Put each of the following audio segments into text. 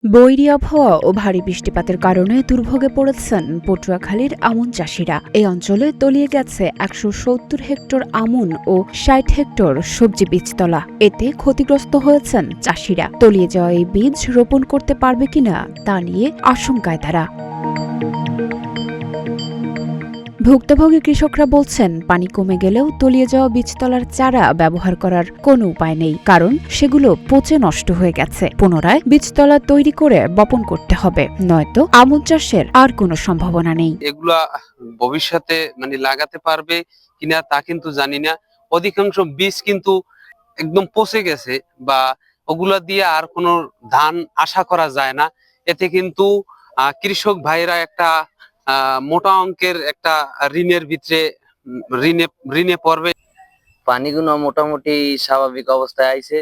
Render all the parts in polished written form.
বৈরী আবহাওয়া ও ভারী বৃষ্টিপাতের কারণে দুর্ভোগে পড়েছেন পটুয়াখালীর আমন চাষিরা। এই অঞ্চলে তলিয়ে গেছে ১৭০ হেক্টর আমন ও ৬০ হেক্টর সবজি বীজতলা। এতে ক্ষতিগ্রস্ত হয়েছেন চাষিরা। তলিয়ে যাওয়া এই বীজ রোপণ করতে পারবে কিনা তা নিয়ে আশঙ্কায় তারা। ভুক্তভোগী কৃষকরা বলছেন, পানি কমে গেলেও তলিয়ে যাওয়া বীজতলার চারা ব্যবহার করার কোনো উপায় নেই, কারণ সেগুলো পচে নষ্ট হয়ে গেছে। পুনরায় বীজতলা তৈরি করে বপন করতে হবে, নয়তো আমন চাষের আর কোনো সম্ভাবনা নেই। এগুলা ভবিষ্যতে লাগাতে পারবে কিনা তা কিন্তু জানি না। অধিকাংশ বীজ কিন্তু একদম পচে গেছে, বা ওগুলা দিয়ে আর কোনো ধান আশা করা যায় না। এতে কিন্তু কৃষক ভাইরা একটা মোটা অঙ্কের একটা ঋণের ভিতরে ঋণে পড়বে। পানিগুলো মোটামুটি স্বাভাবিক অবস্থায় আইছে,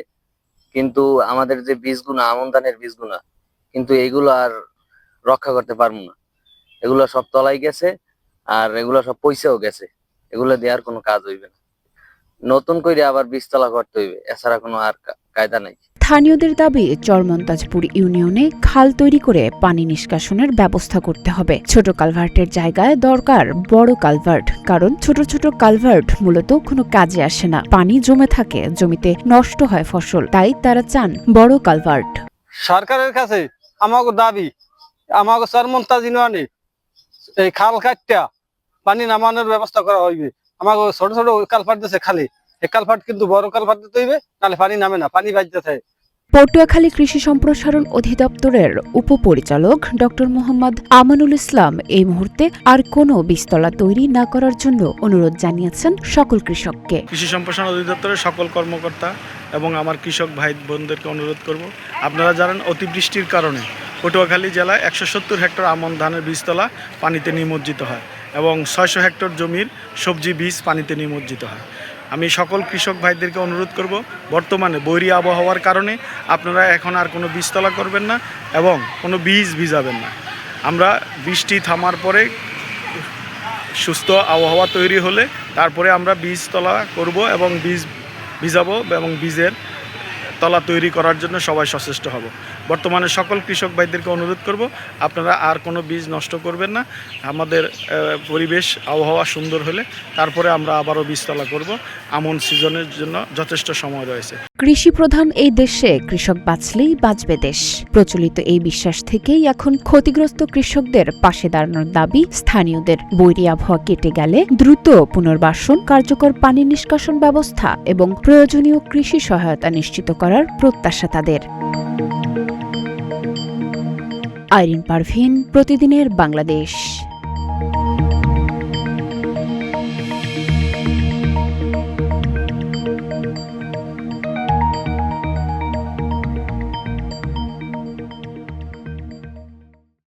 কিন্তু আমাদের যে বীজগুলো, আমন ধানের বীজগুলো, কিন্তু এগুলো আর রক্ষা করতে পারবো না। এগুলো সব তলাই গেছে, আর এগুলো সব পয়সাও গেছে। এগুলো দিয়ে আর কোনো কাজ হইবে না, নতুন করে আবার বীজতলা করতে হইবে, এছাড়া কোনো আর কায়দা নাই। স্থানীয়দের দাবি, চরমন্তাজপুর ইউনিয়নে খাল তৈরি করে পানি নিষ্কাশনের ব্যবস্থা করতে হবে। ছোট কালভার্টের জায়গায় দরকার বড় কালভার্ট, কারণ ছোট ছোট কালভার্ট মূলত কোনো কাজে আসে না। পানি জমে থাকে, জমিতে নষ্ট হয় ফসল, তাই তারা চান বড় কালভার্ট। সরকারের কাছে আমাকে দাবি, আমাকে চরমন্তাজ ইউনিয়নে এই খাল কাটটা পানি নামানোর ব্যবস্থা করা হইবে। আমাকে ছোট ছোট কালভার্ট দিচ্ছে খালি, এই কালভার্ট কিন্তু বড় কালভার্ট দিতে হইবে, নাহলে পানি নামে না, পানি বাজতে থাকে। পটুয়াখালী কৃষি সম্প্রসারণ অধিদপ্তরের উপপরিচালক ডক্টর মোহাম্মদ আমানুল ইসলাম এই মুহূর্তে আর কোনো বীজতলা তৈরি না করার জন্য অনুরোধ জানিয়েছেন সকল কৃষককে। কৃষি সম্প্রসারণ অধিদপ্তরের সকল কর্মকর্তা এবং আমার কৃষক ভাই বোনদেরকে অনুরোধ করব, আপনারা জানেন অতিবৃষ্টির কারণে পটুয়াখালী জেলায় ১৭০ হেক্টর আমন ধানের বীজতলা পানিতে নিমজ্জিত হয় এবং ৬০০ হেক্টর জমির সবজি বীজ পানিতে নিমজ্জিত হয়। আমি সকল কৃষক ভাইদেরকে অনুরোধ করব, বর্তমানে বৈরী আবহাওয়ার কারণে আপনারা এখন আর কোনো বীজতলা করবেন না এবং কোনো বীজ ভিজাবেন না। আমরা বৃষ্টি থামার পরে সুস্থ আবহাওয়া তৈরি হলে তারপরে আমরা বীজতলা করব এবং বীজ ভিজাবো এবং বীজের তলা তৈরি করার জন্য সবাই সচেষ্ট হব। বর্তমানে সকল কৃষক ভাইদেরকে অনুরোধ করব, আপনারা আর কোনো বীজ নষ্ট করবেন না। আমাদের পরিবেশ আবহাওয়া সুন্দর হলে তারপরে আমরা আবারও বীজতলা করব। আমন সিজনের জন্য যথেষ্ট সময় রয়েছে। কৃষি প্রধান এই দেশে কৃষক বাঁচলেই বাঁচবে দেশ। প্রচলিত এই বিশ্বাস থেকেই এখন ক্ষতিগ্রস্ত কৃষকদের পাশে দাঁড়ানোর দাবি স্থানীয়দের। বৈরী আবহাওয়া কেটে গেলে দ্রুত পুনর্বাসন, কার্যকর পানি নিষ্কাশন ব্যবস্থা এবং প্রয়োজনীয় কৃষি সহায়তা নিশ্চিত করার প্রত্যাশা তাদের। আইরিন পারভিন, প্রতিদিনের বাংলাদেশ।